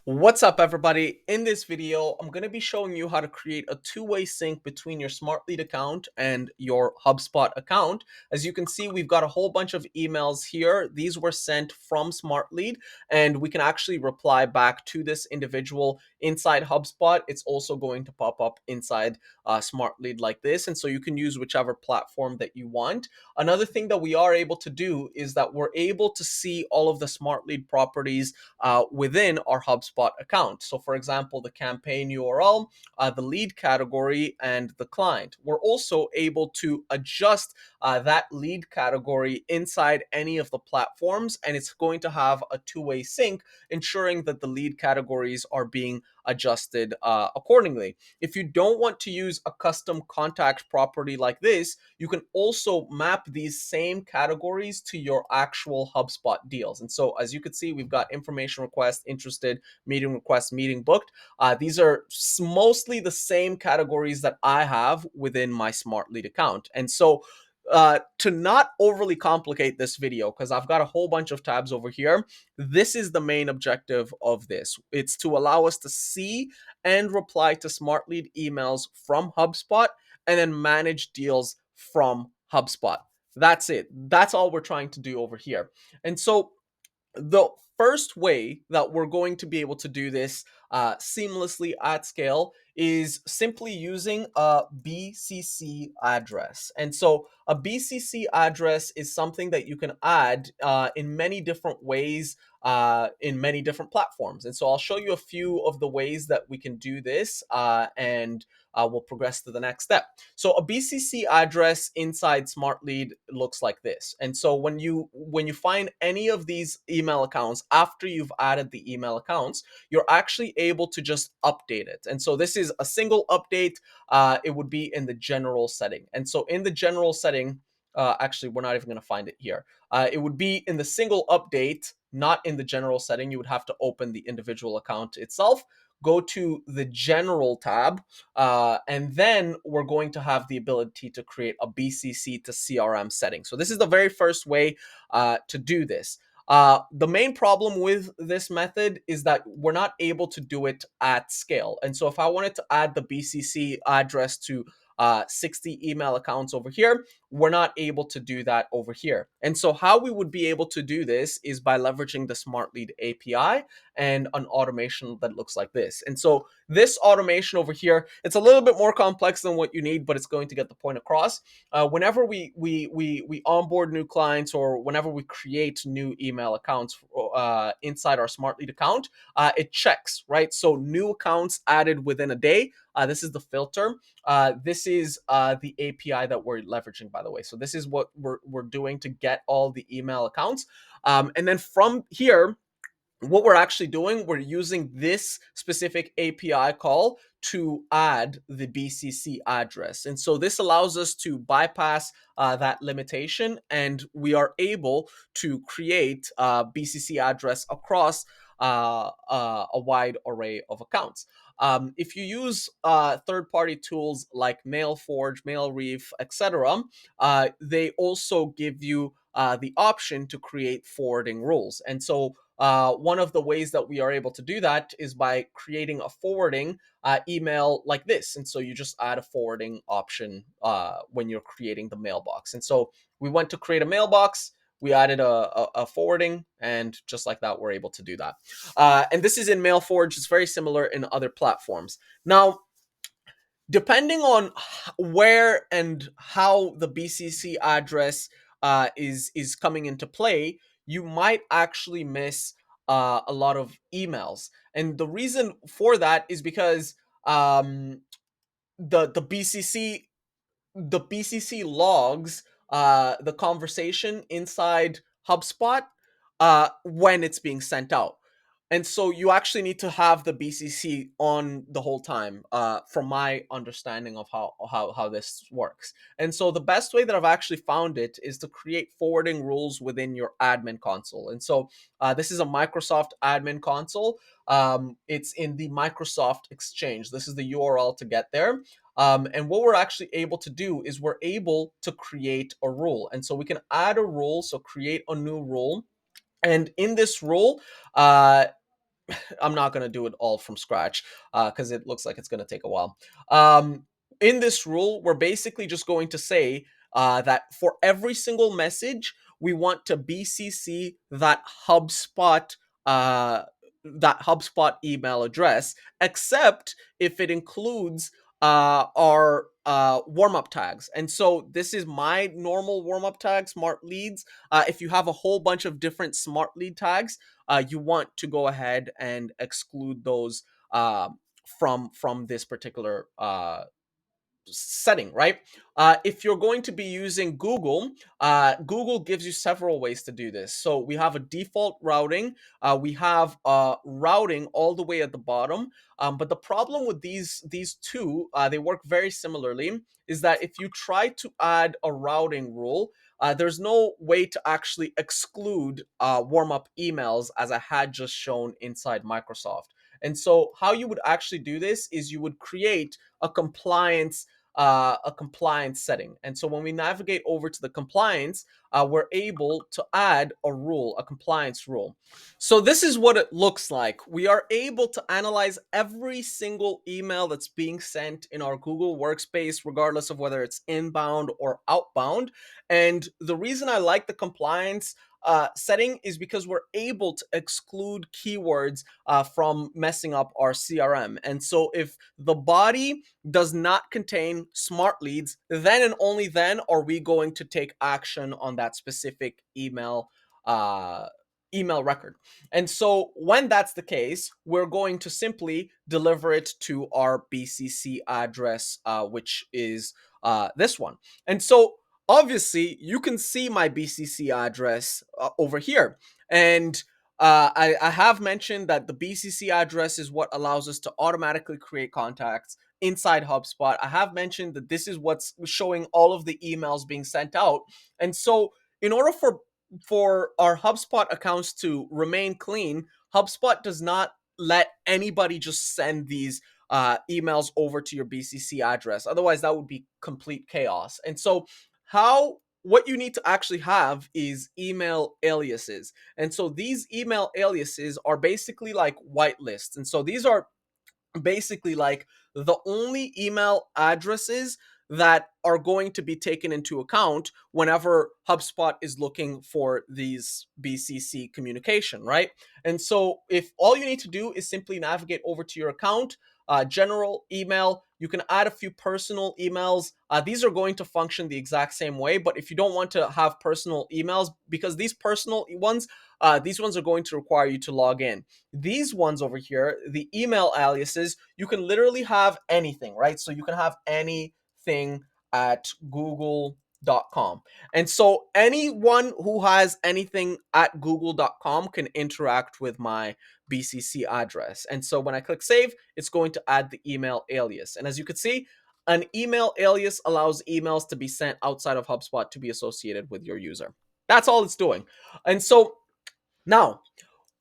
What's up, everybody? In this video, I'm going to be showing you how to create a two-way sync between your Smartlead account and your Hubspot account. As you can see, we've got a whole bunch of emails here. These were sent from Smartlead, and we can actually reply back to this individual inside Hubspot. It's also going to pop up inside Smartlead like this, and so you can use whichever platform that you want. Another thing that we are able to do is that we're able to see all of the Smartlead properties within our HubSpot account. So for example, the campaign URL, the lead category, and the client. We're also able to adjust that lead category inside any of the platforms, and it's going to have a two-way sync, ensuring that the lead categories are being adjusted accordingly. If you don't want to use a custom contact property like this, you can also map these same categories to your actual HubSpot deals. And so as you can see, we've got information request, interested, meeting request, meeting booked. These are mostly the same categories that I have within my Smartlead account. And so to not overly complicate this video, because I've got a whole bunch of tabs over here, this is the main objective of this. It's to allow us to see and reply to Smartlead emails from HubSpot and then manage deals from HubSpot. That's it. That's all we're trying to do over here. And so the first way that we're going to be able to do this seamlessly at scale is simply using a BCC address. And so a BCC address is something that you can add in many different ways in many different platforms. And so I'll show you a few of the ways that we can do this and we'll progress to the next step. So a BCC address inside Smartlead looks like this. And so when you find any of these email accounts after you've added the email accounts, you're actually able to just update it. And so this is a single update. It would be in the general setting. And so in the general setting, actually, we're not even going to find it here. It would be in the single update, not in the general setting. You would have to open the individual account itself, go to the general tab, and then we're going to have the ability to create a BCC to CRM setting. So this is the very first way to do this. The main problem with this method is that we're not able to do it at scale. And so if I wanted to add the BCC address to 60 email accounts over here, we're not able to do that over here. And so how we would be able to do this is by leveraging the Smartlead API and an automation that looks like this. And so this automation over here, it's a little bit more complex than what you need, but it's going to get the point across. Whenever we onboard new clients or whenever we create new email accounts inside our Smartlead account, it checks, right? So new accounts added within a day. This is the filter. This is the API that we're leveraging, by the way. So this is what we're doing to get all the email accounts. And then from here, what we're actually doing, we're using this specific API call to add the BCC address. And so this allows us to bypass that limitation, and we are able to create a BCC address across a wide array of accounts. If you use third-party tools like MailForge, MailReef, etc., they also give you the option to create forwarding rules. And so one of the ways that we are able to do that is by creating a forwarding email like this. And so you just add a forwarding option when you're creating the mailbox. And so we went to create a mailbox, we added a forwarding, and just like that, we're able to do that. And this is in MailForge. It's very similar in other platforms. Now, depending on where and how the BCC address is coming into play, you might actually miss a lot of emails. And the reason for that is because the BCC logs the conversation inside HubSpot when it's being sent out. And so you actually need to have the BCC on the whole time, from my understanding of how this works. And so the best way that I've actually found it is to create forwarding rules within your admin console. And so this is a Microsoft admin console. It's in the Microsoft Exchange. This is the URL to get there. And what we're actually able to do is we're able to create a rule. And so we can add a rule, so create a new rule. And in this rule, I'm not going to do it all from scratch because it looks like it's going to take a while. Um, in this rule, we're basically just going to say that for every single message, we want to BCC uh, that HubSpot email address, except if it includes our warm up tags. And so this is my normal warm up tag, smart leads. If you have a whole bunch of different smart lead tags, you want to go ahead and exclude those from this particular setting, right? If you're going to be using Google, Google gives you several ways to do this. So we have a default routing, we have routing all the way at the bottom. But the problem with these two, they work very similarly, is that if you try to add a routing rule, there's no way to actually exclude warm up emails as I had just shown inside Microsoft. And so, how you would actually do this is you would create a compliance setting. And so when we navigate over to the compliance, we're able to add a rule, a compliance rule. So this is what it looks like. We are able to analyze every single email that's being sent in our Google Workspace, regardless of whether it's inbound or outbound. And the reason I like the compliance setting is because we're able to exclude keywords from messing up our CRM. And so if the body does not contain smart leads, then and only then are we going to take action on that specific uh, email record. And so when that's the case, we're going to simply deliver it to our BCC address, which is this one. And so obviously you can see my BCC address over here. And I have mentioned that the BCC address is what allows us to automatically create contacts inside HubSpot. I have mentioned that this is what's showing all of the emails being sent out. And so in order for our HubSpot accounts to remain clean, HubSpot does not let anybody just send these emails over to your BCC address. Otherwise, that would be complete chaos. And so how what you need to actually have is email aliases. And so these email aliases are basically like whitelists. And so these are basically like the only email addresses that are going to be taken into account whenever HubSpot is looking for these BCC communication, right? And so if all you need to do is simply navigate over to your account, general email, you can add a few personal emails. These are going to function the exact same way, but if you don't want to have personal emails, because these ones are going to require you to log in. These ones over here, the email aliases, you can literally have anything, right? So you can have anything at google.com. And so anyone who has anything at google.com can interact with my BCC address. And so when I click save, it's going to add the email alias. And as you can see, an email alias allows emails to be sent outside of HubSpot to be associated with your user. That's all it's doing. And so now,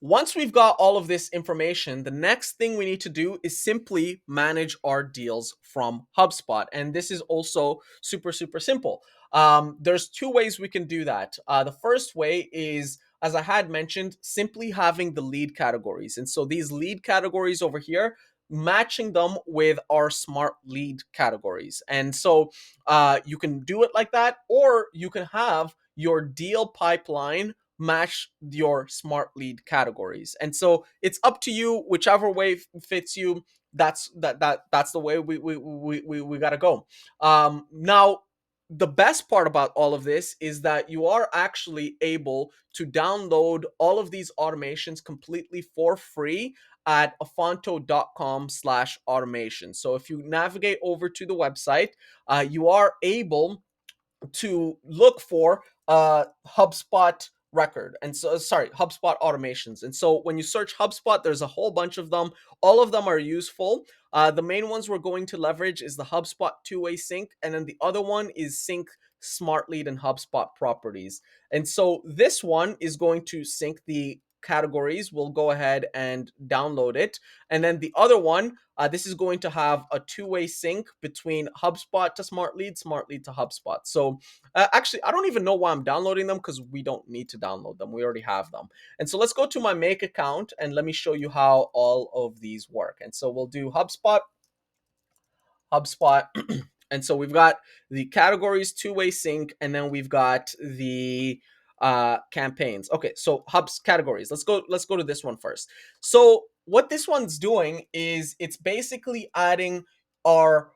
once we've got all of this information, the next thing we need to do is simply manage our deals from HubSpot. And this is also super, super simple. There's two ways we can do that. The first way is, as I had mentioned, simply having the lead categories. And so these lead categories over here, matching them with our smart lead categories. And so you can do it like that, or you can have your deal pipeline match your smart lead categories. And so it's up to you, whichever way fits you. That's the way we got to go. Now the best part about all of this is that you are actually able to download all of these automations completely for free at afonto.com/automation. So if you navigate over to the website, you are able to look for HubSpot record. And so, sorry, HubSpot automations. And so when you search HubSpot, there's a whole bunch of them. All of them are useful. The main ones we're going to leverage is the HubSpot two-way sync. And then the other one is sync Smartlead and HubSpot properties. And so this one is going to sync the categories, we'll go ahead and download it. And then the other one, this is going to have a two-way sync between HubSpot to Smartlead, Smartlead to HubSpot. So actually, I don't even know why I'm downloading them, because we don't need to download them. We already have them. And so let's go to my make account and let me show you how all of these work. And so we'll do HubSpot. And so we've got the categories two-way sync, and then we've got the campaigns. Okay, so Hub's categories. Let's go to this one first. So what this one's doing is it's basically adding our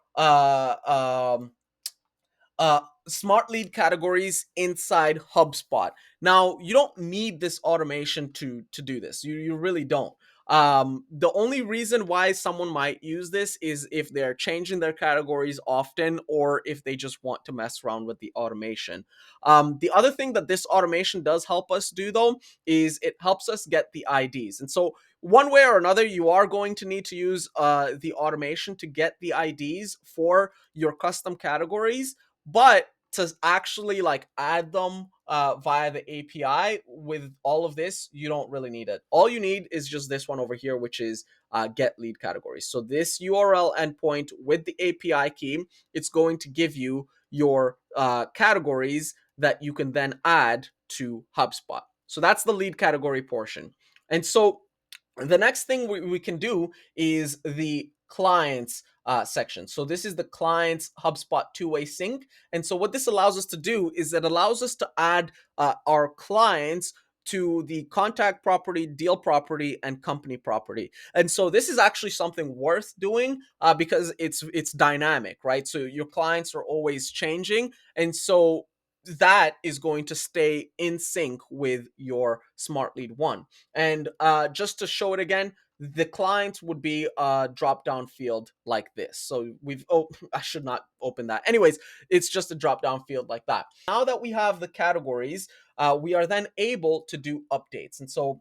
smart lead categories inside HubSpot. Now, you don't need this automation to do this. You really don't. The only reason why someone might use this is if they're changing their categories often, or if they just want to mess around with the automation. The other thing that this automation does help us do, though, is it helps us get the IDs. And so one way or another, you are going to need to use the automation to get the IDs for your custom categories. But to actually like add them via the API with all of this, you don't really need it. All you need is just this one over here, which is get lead categories. So this URL endpoint with the API key, it's going to give you your categories that you can then add to HubSpot. So that's the lead category portion. And so the next thing we can do is the clients section. So this is the clients HubSpot two-way sync. And so what this allows us to do is it allows us to add our clients to the contact property, deal property, and company property. And so this is actually something worth doing because it's dynamic, right? So your clients are always changing. And so that is going to stay in sync with your Smart Lead 1. And just to show it again, the client would be a drop down field like this. So I should not open that. Anyways, it's just a drop down field like that. Now that we have the categories, we are then able to do updates. And so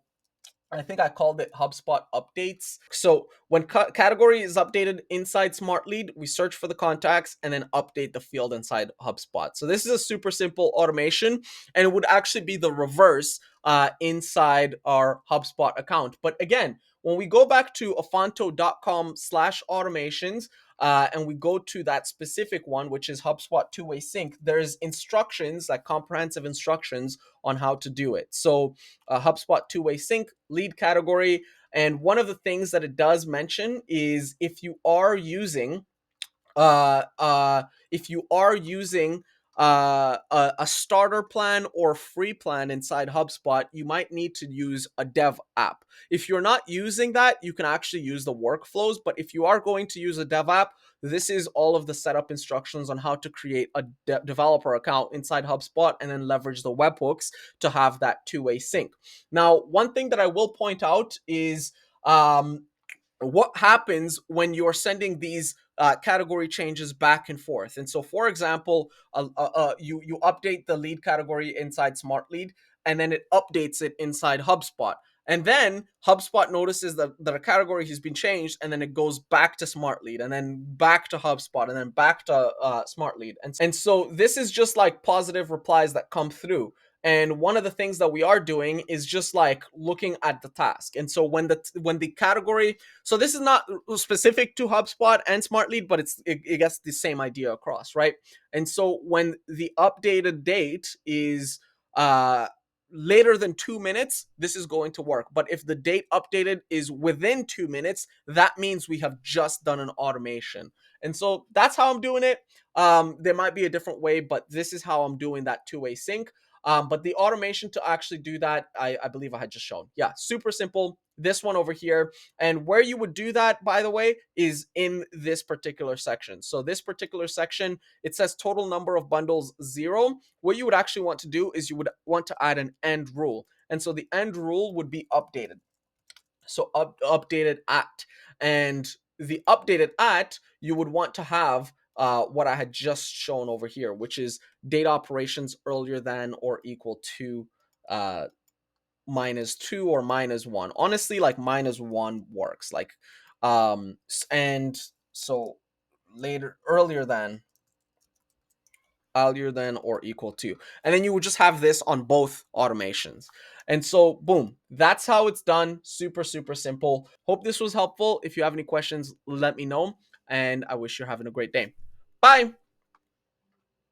I think I called it HubSpot updates. So when category is updated inside Smartlead, we search for the contacts and then update the field inside HubSpot. So this is a super simple automation, and it would actually be the reverse inside our HubSpot account. But again, when we go back to afonto.com/automations, and we go to that specific one, which is HubSpot two-way sync, there's instructions, like comprehensive instructions on how to do it. So HubSpot two-way sync, lead category. And one of the things that it does mention is if you are using uh, uh, if you are using a starter plan or free plan inside HubSpot, you might need to use a dev app. If you're not using that, you can actually use the workflows. But if you are going to use a dev app, this is all of the setup instructions on how to create a developer account inside HubSpot and then leverage the webhooks to have that two-way sync. Now, one thing that I will point out is what happens when you're sending these category changes back and forth. And so, for example, you update the lead category inside Smart Lead, and then it updates it inside HubSpot. And then HubSpot notices that a category has been changed, and then it goes back to Smart Lead, and then back to HubSpot, and then back to Smart Lead. And so this is just like positive replies that come through. And one of the things that we are doing is just like looking at the task. And so when the category, so this is not specific to HubSpot and Smartlead, but it gets the same idea across, right? And so when the updated date is later than 2 minutes, this is going to work. But if the date updated is within 2 minutes, that means we have just done an automation. And so that's how I'm doing it. There might be a different way, but this is how I'm doing that two-way sync. But the automation to actually do that, I believe I had just shown. Yeah, super simple. This one over here. And where you would do that, by the way, is in this particular section. So this particular section, it says total number of bundles 0. What you would actually want to do is you would want to add an end rule. And so the end rule would be updated. So updated at. And the updated at, you would want to have what I had just shown over here, which is data operations earlier than or equal to -2 or -1. Honestly, like -1 works. Like, and so earlier than earlier than or equal to. And then you would just have this on both automations. And so, boom, that's how it's done. Super, super simple. Hope this was helpful. If you have any questions, let me know. And I wish you're having a great day. Bye.